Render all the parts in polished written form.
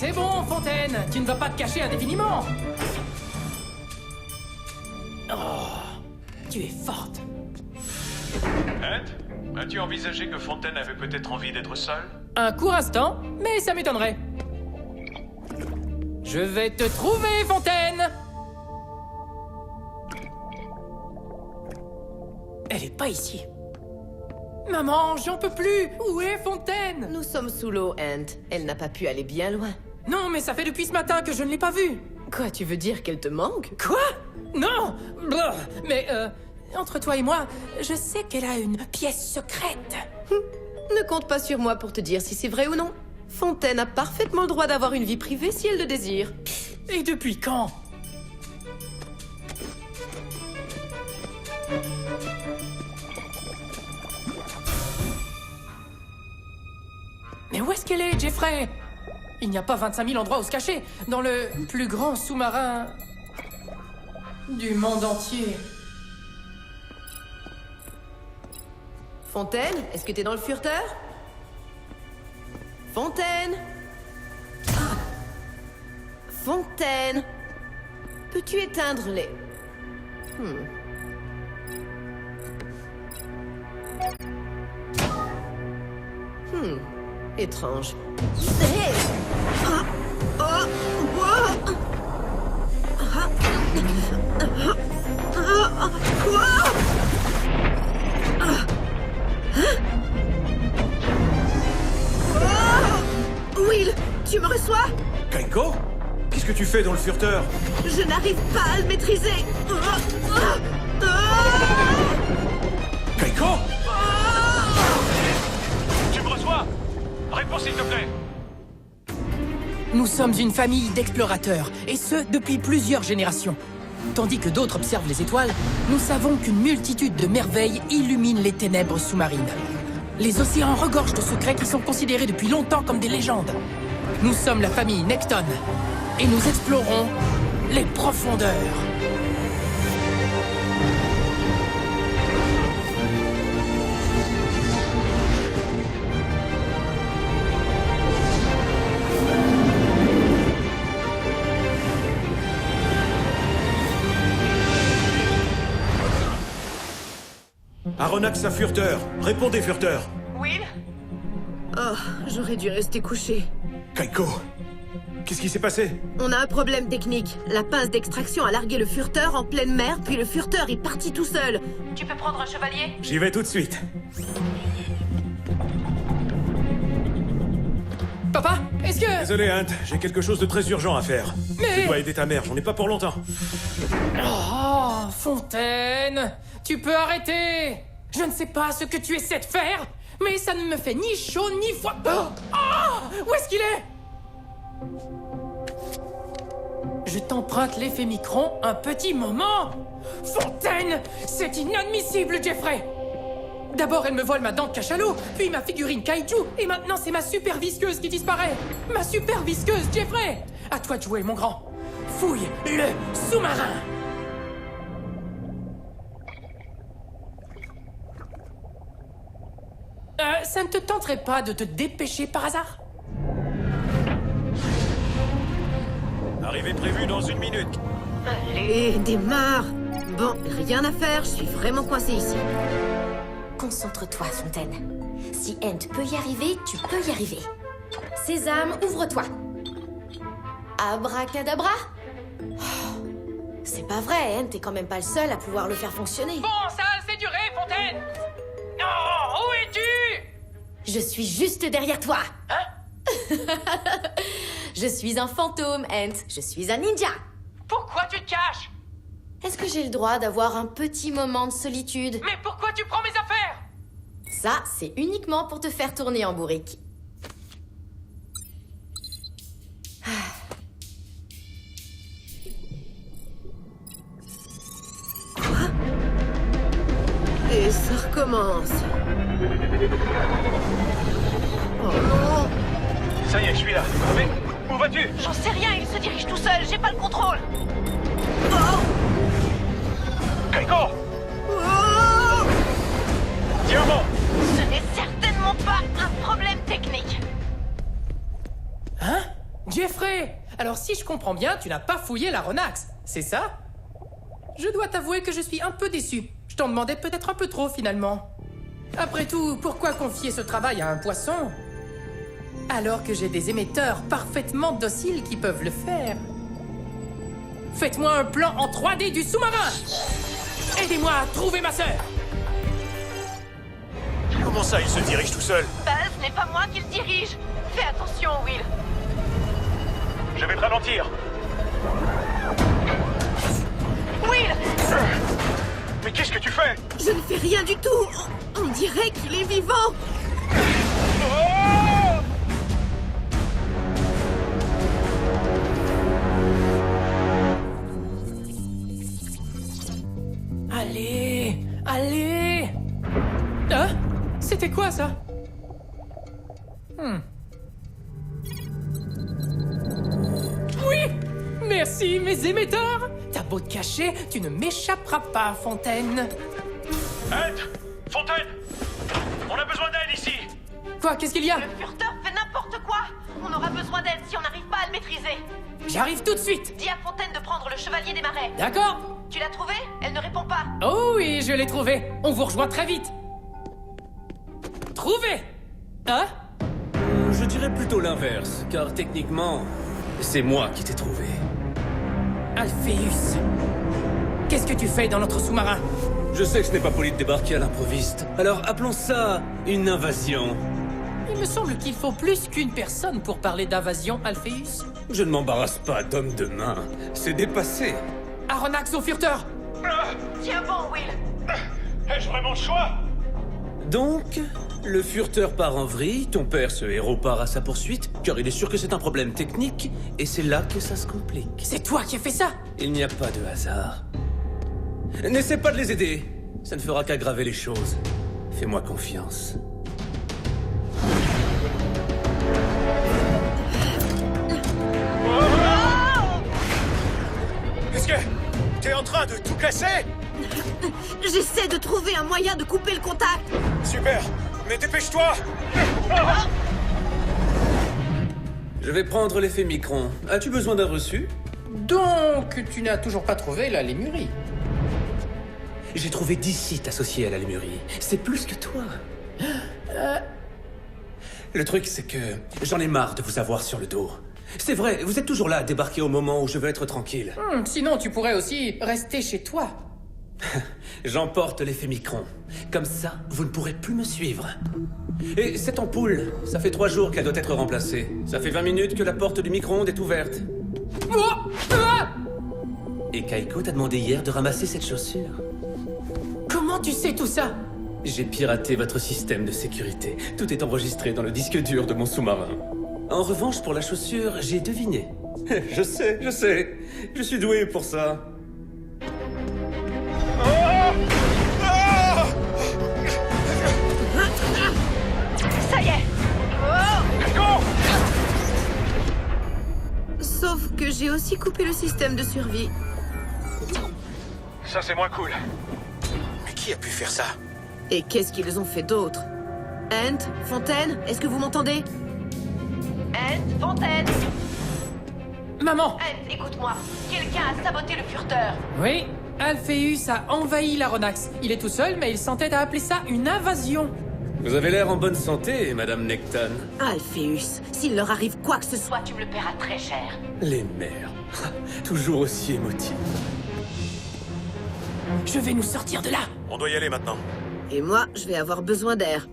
C'est bon, Fontaine, tu ne vas pas te cacher indéfiniment. Oh, tu es forte. Ant, as-tu envisagé que Fontaine avait peut-être envie d'être seul? Un court instant, mais ça m'étonnerait. Je vais te trouver, Fontaine. Elle est pas ici. Maman, j'en peux plus. Où est Fontaine? Nous sommes sous l'eau, Ant. Elle n'a pas pu aller bien loin. Non, mais ça fait depuis ce matin que je ne l'ai pas vue. Quoi, tu veux dire qu'elle te manque? Quoi? Non. Blah. Mais, entre toi et moi, je sais qu'elle a une pièce secrète. Ne compte pas sur moi pour te dire si c'est vrai ou non. Fontaine a parfaitement le droit d'avoir une vie privée si elle le désire. Et depuis quand? Mais où est-ce qu'elle est, Jeffrey? Il n'y a pas 25 000 endroits où se cacher dans le plus grand sous-marin du monde entier. Fontaine, est-ce que t'es dans le furteur? Fontaine? Fontaine? Peux-tu éteindre les... Étrange. Hey! Will, tu me reçois? Kaiko? Qu'est-ce que tu fais dans le furteur? Je n'arrive pas à le maîtriser. Kaiko? Tu me reçois? Réponds s'il te plaît. Nous sommes une famille d'explorateurs, et ce, depuis plusieurs générations. Tandis que d'autres observent les étoiles, nous savons qu'une multitude de merveilles illuminent les ténèbres sous-marines. Les océans regorgent de secrets qui sont considérés depuis longtemps comme des légendes. Nous sommes la famille Necton, et nous explorons les profondeurs. Aronnax à furteur. Répondez, furteur. Will? Oh, j'aurais dû rester couché. Kaiko, qu'est-ce qui s'est passé? On a un problème technique. La pince d'extraction a largué le furteur en pleine mer, puis le furteur est parti tout seul. Tu peux prendre un chevalier? J'y vais tout de suite. Papa, est-ce que... Désolé, Ant, j'ai quelque chose de très urgent à faire. Mais- Je dois aider ta mère, j'en ai pas pour longtemps. Oh, Fontaine, tu peux arrêter. Je ne sais pas ce que tu essaies de faire, mais ça ne me fait ni chaud ni froid. Où est-ce qu'il est? Je t'emprunte l'effet micron un petit moment. Fontaine, c'est inadmissible, Jeffrey. D'abord, elle me vole ma dent de cachalot, puis ma figurine kaiju, et maintenant c'est ma super visqueuse qui disparaît. Ma super visqueuse, Jeffrey. À toi de jouer, mon grand. Fouille le sous-marin. Ça ne te tenterait pas de te dépêcher par hasard? Arrivée prévue dans 1 minute. Allez, démarre. Bon, rien à faire, je suis vraiment coincé ici. Concentre-toi, Fontaine. Si Ant peut y arriver, tu peux y arriver. Sésame, ouvre-toi. Abracadabra. Oh, c'est pas vrai, Ant, t'es quand même pas le seul à pouvoir le faire fonctionner. Bon, ça a assez duré, Fontaine. Oh, où es-tu? Je suis juste derrière toi. Hein? Je suis un fantôme, Ant. Je suis un ninja. Pourquoi tu te caches? Est-ce que j'ai le droit d'avoir un petit moment de solitude? Mais pourquoi tu prends mes affaires? Ça, c'est uniquement pour te faire tourner en bourrique. Et ça recommence. Oh non! Ça y est, je suis là. Mais où vas-tu? J'en sais rien, il se dirige tout seul, j'ai pas le contrôle. Kaiko! Oh! Tiens bon! Ce n'est certainement pas un problème technique. Hein? Jeffrey! Alors si je comprends bien, tu n'as pas fouillé l'aéronax, c'est ça? Je dois t'avouer que je suis un peu déçu. Je t'en demandais peut-être un peu trop, finalement. Après tout, pourquoi confier ce travail à un poisson? Alors que j'ai des émetteurs parfaitement dociles qui peuvent le faire. Faites-moi un plan en 3D du sous-marin! Aidez-moi à trouver ma sœur! Comment ça, il se dirige tout seul? Ce n'est pas moi qui le dirige. Fais attention, Will. Je vais te ralentir. Will! Mais qu'est-ce que tu fais? Je ne fais rien du tout. On dirait qu'il est vivant. Allez! Allez! Hein? C'était quoi, ça? Oui! Merci, mes émetteurs! T'as beau te cacher, tu ne m'échapperas pas, Fontaine. Ed! Fontaine! On a besoin d'aide ici! Quoi? Qu'est-ce qu'il y a? Le furteur fait n'importe quoi. On aura besoin d'aide si on n'arrive pas à le maîtriser. J'arrive tout de suite! Dis à Fontaine de prendre le chevalier des marais. D'accord? Tu l'as trouvé? Elle ne répond pas. Oh oui, je l'ai trouvé! On vous rejoint très vite! Trouvé! Hein? Je dirais plutôt l'inverse, car techniquement, c'est moi qui t'ai trouvé. Alpheus! Qu'est-ce que tu fais dans notre sous-marin? Je sais que ce n'est pas poli de débarquer à l'improviste, alors appelons ça une invasion. Il me semble qu'il faut plus qu'une personne pour parler d'invasion, Alpheus. Je ne m'embarrasse pas d'homme de main, c'est dépassé. Aronnax au furteur! Tiens bon, Will. Ai-je vraiment le choix? Donc, le furteur part en vrille, ton père, ce héros, part à sa poursuite, car il est sûr que c'est un problème technique, et c'est là que ça se complique. C'est toi qui as fait ça? Il n'y a pas de hasard. N'essaie pas de les aider, ça ne fera qu'aggraver les choses. Fais-moi confiance. Est-ce que t'es en train de tout casser? J'essaie de trouver un moyen de couper le contact. Super! Mais dépêche-toi! Je vais prendre l'effet micron. As-tu besoin d'un reçu? Donc, tu n'as toujours pas trouvé la lémurie? J'ai trouvé 10 sites associés à la lémurie. C'est plus que toi. Le truc, c'est que j'en ai marre de vous avoir sur le dos. C'est vrai, vous êtes toujours là à débarquer au moment où je veux être tranquille. Sinon, tu pourrais aussi rester chez toi. J'emporte l'effet micron. Comme ça, vous ne pourrez plus me suivre. Et cette ampoule, ça fait 3 jours qu'elle doit être remplacée. Ça fait 20 minutes que la porte du micro-ondes est ouverte. Oh! Ah! Et Kaiko t'a demandé hier de ramasser cette chaussure. Comment tu sais tout ça? J'ai piraté votre système de sécurité. Tout est enregistré dans le disque dur de mon sous-marin. En revanche, pour la chaussure, j'ai deviné. Je sais. Je suis doué pour ça. Ça y est. Sauf que j'ai aussi coupé le système de survie. Ça, c'est moins cool. Mais qui a pu faire ça? Et qu'est-ce qu'ils ont fait d'autre? Ant, Fontaine, est-ce que vous m'entendez? Ant, Fontaine. Maman! Ant, écoute-moi. Quelqu'un a saboté le furteur. Oui, Alpheus a envahi l'aéronax. Il est tout seul, mais il s'entête à appeler ça une invasion. Vous avez l'air en bonne santé, Madame Necton. Alpheus, s'il leur arrive quoi que ce soit... Soit tu me le paieras très cher. Les mères. Toujours aussi émotifs. Je vais nous sortir de là. On doit y aller maintenant. Et moi, je vais avoir besoin d'air.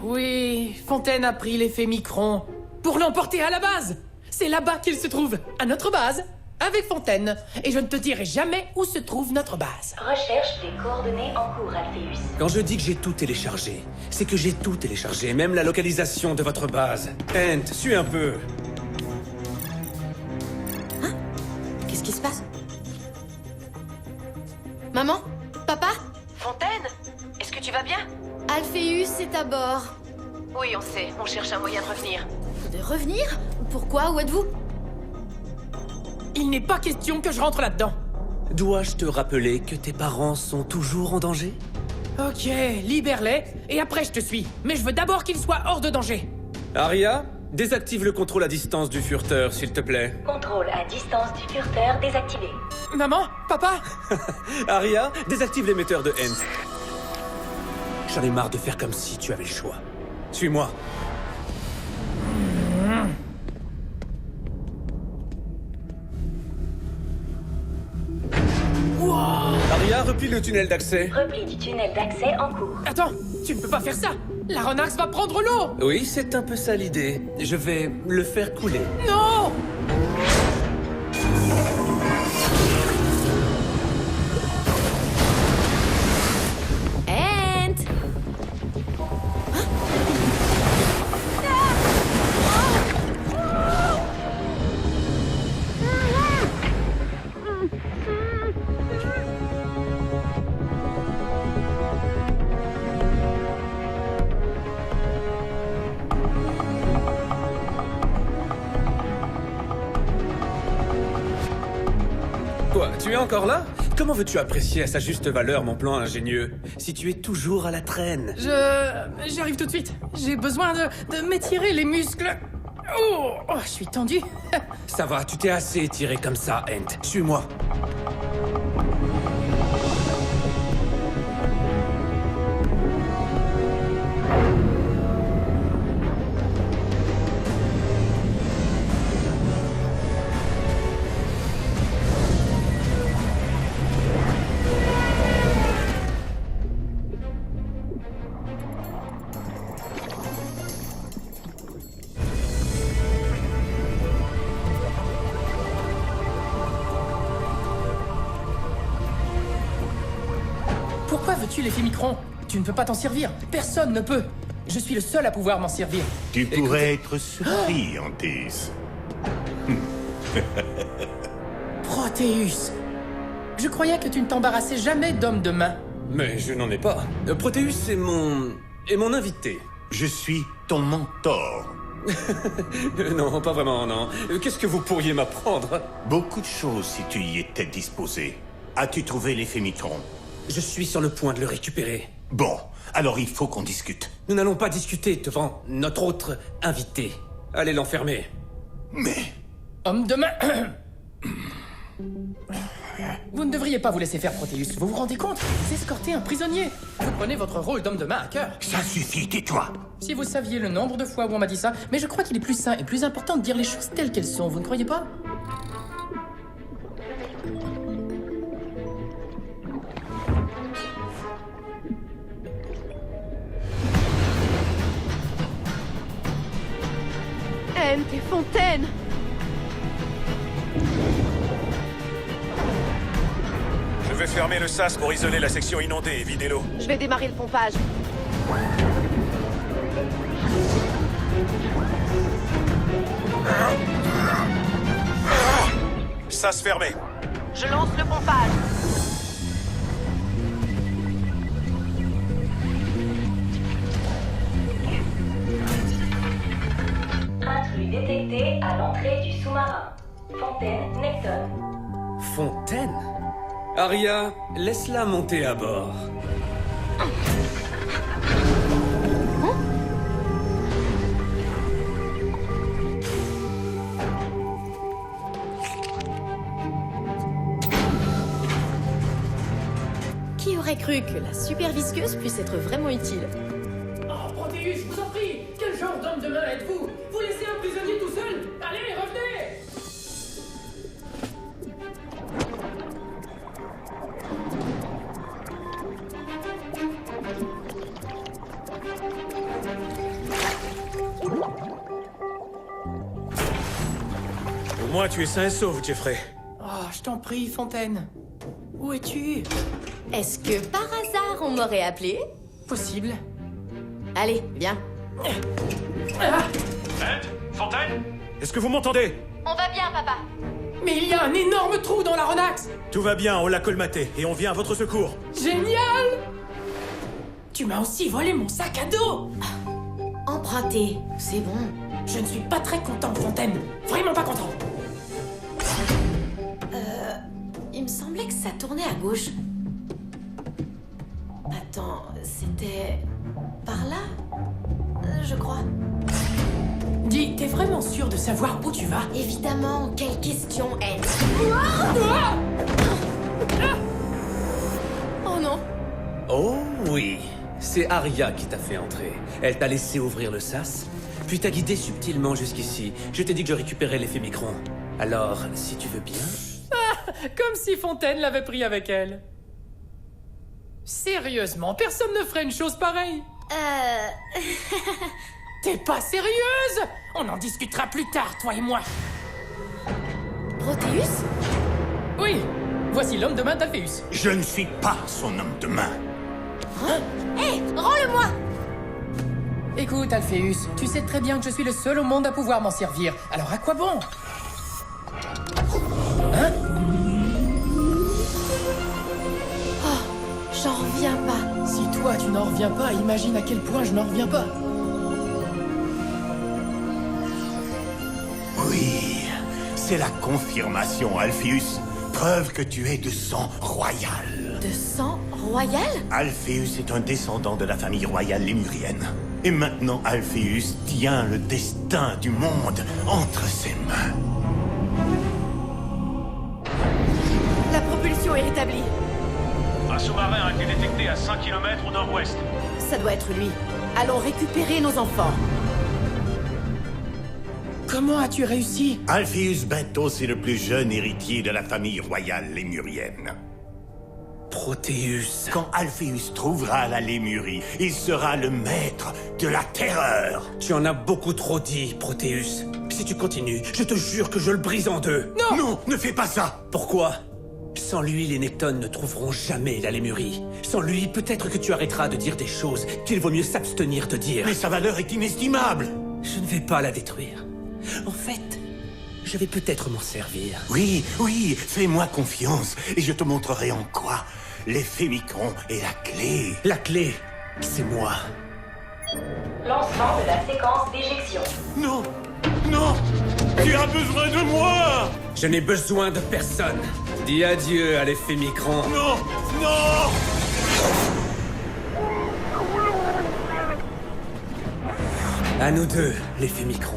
Oui, Fontaine a pris l'effet micron pour l'emporter à la base. C'est là-bas qu'il se trouve, à notre base, avec Fontaine. Et je ne te dirai jamais où se trouve notre base. Recherche des coordonnées en cours, Alpheus. Quand je dis que j'ai tout téléchargé, c'est que j'ai tout téléchargé, même la localisation de votre base. Ant, suis un peu. Qu'est-ce qui se passe? Maman? Papa? Fontaine, est-ce que tu vas bien? Alpheus est à bord. Oui, on sait. On cherche un moyen de revenir. De revenir? Pourquoi? Où êtes-vous? Il n'est pas question que je rentre là-dedans. Dois-je te rappeler que tes parents sont toujours en danger? Ok, libère-les, et après je te suis. Mais je veux d'abord qu'ils soient hors de danger. Aria, désactive le contrôle à distance du furteur, s'il te plaît. Contrôle à distance du furteur désactivé. Maman? Papa? Aria, désactive l'émetteur de Hent. J'en ai marre de faire comme si tu avais le choix. Suis-moi. Aria, replie le tunnel d'accès. Repli du tunnel d'accès en cours. Attends, tu ne peux pas faire ça! La Renax va prendre l'eau! Oui, c'est un peu ça l'idée. Je vais le faire couler. Non! Ent! Quoi, tu es encore là? Comment veux-tu apprécier à sa juste valeur mon plan ingénieux, si tu es toujours à la traîne? J'arrive tout de suite. J'ai besoin de m'étirer les muscles. Oh, je suis tendu. Ça va, tu t'es assez étiré comme ça, Hent. Suis-moi. Pourquoi veux-tu l'effet micron? Tu ne peux pas t'en servir. Personne ne peut. Je suis le seul à pouvoir m'en servir. Tu pourrais être surpris, Antis. Proteus! Je croyais que tu ne t'embarrassais jamais d'homme de main. Mais je n'en ai pas. Proteus est mon invité. Je suis ton mentor. Non, pas vraiment, non. Qu'est-ce que vous pourriez m'apprendre? Beaucoup de choses si tu y étais disposé. As-tu trouvé l'effet micron? Je suis sur le point de le récupérer. Bon, alors il faut qu'on discute. Nous n'allons pas discuter devant notre autre invité. Allez l'enfermer. Mais... Homme de main. Vous ne devriez pas vous laisser faire, Proteus. Vous vous rendez compte? Vous escortez un prisonnier. Vous prenez votre rôle d'homme de main à cœur. Ça suffit, tais-toi. Si vous saviez le nombre de fois où on m'a dit ça, mais je crois qu'il est plus sain et plus important de dire les choses telles qu'elles sont, vous ne croyez pas? Hent et Fontaine! Je vais fermer le sas pour isoler la section inondée et vider l'eau. Je vais démarrer le pompage. Sas fermé. Je lance le pompage. Intrus détecté à l'entrée du sous-marin. Fontaine, Necton. Fontaine? Aria, laisse-la monter à bord. Qui aurait cru que la super visqueuse puisse être vraiment utile? Oh, Proteus, je vous en prie! Quel genre d'homme de main êtes-vous? Vous laissez un prisonnier tout seul? Allez, revenez! Au moins tu es sain et sauf, Jeffrey. Oh, je t'en prie, Fontaine. Où es-tu? Est-ce que par hasard on m'aurait appelé? Possible. Allez, viens. Ah! Hent? Fontaine? Est-ce que vous m'entendez? On va bien, papa. Mais il y a un énorme trou dans la Renax! Tout va bien, on l'a colmaté et on vient à votre secours. Génial! Tu m'as aussi volé mon sac à dos! Emprunté, c'est bon. Je ne suis pas très content, Fontaine. Vraiment pas content. Il me semblait que ça tournait à gauche. Attends, c'était... par là? Je crois. Dis, t'es vraiment sûr de savoir où tu vas? Évidemment, quelle question est... Oh non. Oh oui, c'est Arya qui t'a fait entrer. Elle t'a laissé ouvrir le sas, puis t'a guidé subtilement jusqu'ici. Je t'ai dit que je récupérais l'effet micron. Alors, si tu veux bien... Comme si Fontaine l'avait pris avec elle. Sérieusement, personne ne ferait une chose pareille. T'es pas sérieuse? On en discutera plus tard, toi et moi. Proteus? Oui, voici l'homme de main d'Alpheus. Je ne suis pas son homme de main. Hé, rends-le-moi! Écoute, Alpheus, tu sais très bien que je suis le seul au monde à pouvoir m'en servir. Alors à quoi bon? Hein? J'en reviens pas. Si toi tu n'en reviens pas, imagine à quel point je n'en reviens pas. Oui, c'est la confirmation, Alpheus. Preuve que tu es de sang royal. De sang royal? Alpheus est un descendant de la famille royale lémurienne. Et maintenant, Alpheus tient le destin du monde entre ses mains. La propulsion est rétablie. Un sous-marin a été détecté à 5 km au nord-ouest. Ça doit être lui. Allons récupérer nos enfants. Comment as-tu réussi? Alpheus Bento, c'est le plus jeune héritier de la famille royale lémurienne. Proteus. Quand Alpheus trouvera la Lémurie, il sera le maître de la terreur. Tu en as beaucoup trop dit, Proteus. Si tu continues, je te jure que je le brise en deux. Non! Non, ne fais pas ça. Pourquoi? Sans lui, les Nectons ne trouveront jamais la Lémurie. Sans lui, peut-être que tu arrêteras de dire des choses qu'il vaut mieux s'abstenir de dire. Mais sa valeur est inestimable. Je ne vais pas la détruire. En fait, je vais peut-être m'en servir. Oui, oui, fais-moi confiance et je te montrerai en quoi l'effet micron est la clé. La clé, c'est moi. Lancement de la séquence d'éjection. Non, non, tu as besoin de moi. Je n'ai besoin de personne. Dis adieu à l'effet micron. Non, non. À nous deux, l'effet micron.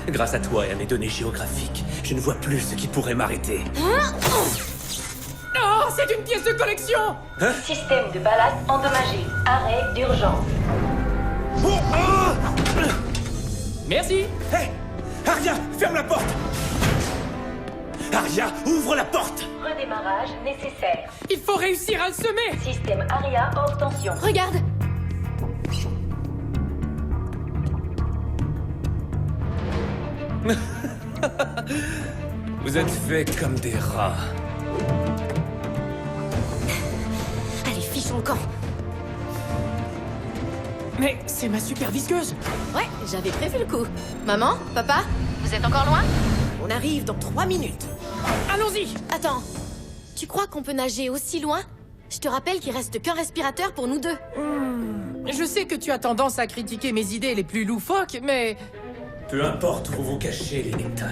Grâce à toi et à mes données géographiques, je ne vois plus ce qui pourrait m'arrêter. Oh, c'est une pièce de collection! Système de ballast endommagé. Arrêt d'urgence. Merci! Hé! Arya, ferme la porte! Arya, ouvre la porte! Redémarrage nécessaire. Il faut réussir à le semer! Système Aria hors tension. Regarde. Vous êtes faits comme des rats. Allez, fichons le camp. Mais c'est ma super visqueuse! Ouais, j'avais prévu le coup. Maman, papa, vous êtes encore loin? On arrive dans 3 minutes. Allons-y! Attends, tu crois qu'on peut nager aussi loin? Je te rappelle qu'il reste qu'un respirateur pour nous deux. Je sais que tu as tendance à critiquer mes idées les plus loufoques, mais... Peu importe où vous cachez les Nectons,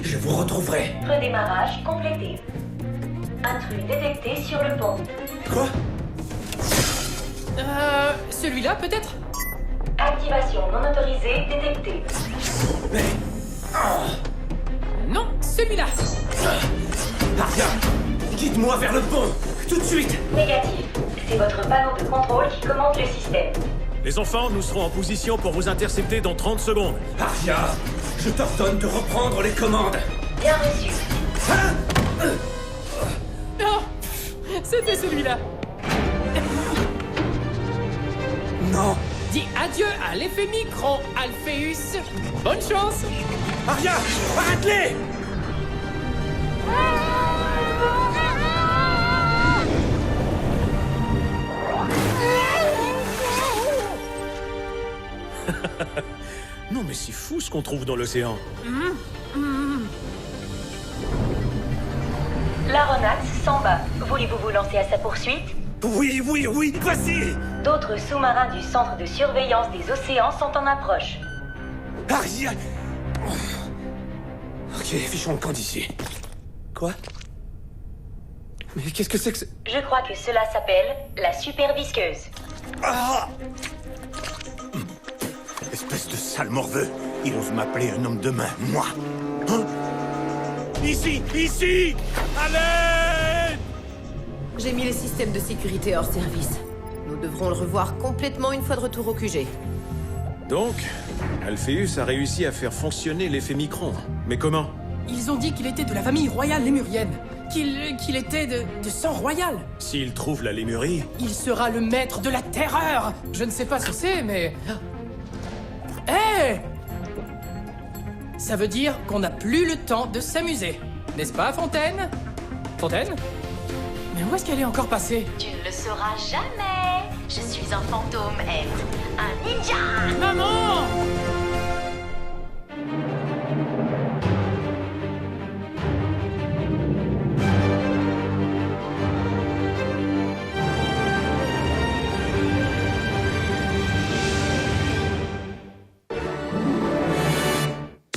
je vous retrouverai. Redémarrage complété. Intrus détecté sur le pont. Quoi? Celui-là peut-être? Activation non autorisée détectée. Mais... Non, celui-là! Arya, guide-moi vers le pont, tout de suite! Négatif. C'est votre panneau de contrôle qui commande le système. Les enfants, nous serons en position pour vous intercepter dans 30 secondes. Arya, je t'ordonne de reprendre les commandes. Bien reçu. Oh! C'était celui-là! Non! Dis adieu à l'effet micron, Alpheus! Bonne chance! Arya, arrête-les! Non mais c'est fou ce qu'on trouve dans l'océan. L'aéronax s'en va. Voulez-vous vous lancer à sa poursuite? Oui, vas-y! D'autres sous-marins du centre de surveillance des océans sont en approche. Arya! Ok, fichons le camp d'ici. Quoi? Mais qu'est-ce que c'est que... Je crois que cela s'appelle la super visqueuse. Espèce de sale morveux. Il ose m'appeler un homme de main, moi. Hein? Ici! Ici! À l'aide! J'ai mis le système de sécurité hors service. Nous devrons le revoir complètement une fois de retour au QG. Donc, Alpheus a réussi à faire fonctionner l'effet Micron. Mais comment? Ils ont dit qu'il était de la famille royale lémurienne. Qu'il était de sang royal. S'il trouve la Lémurie... Il sera le maître de la terreur. Je ne sais pas ce que c'est, mais... Hé! Ça veut dire qu'on n'a plus le temps de s'amuser. N'est-ce pas, Fontaine? Fontaine? Mais où est-ce qu'elle est encore passée? Tu ne le sauras jamais. Je suis un fantôme, Ed. Un ninja.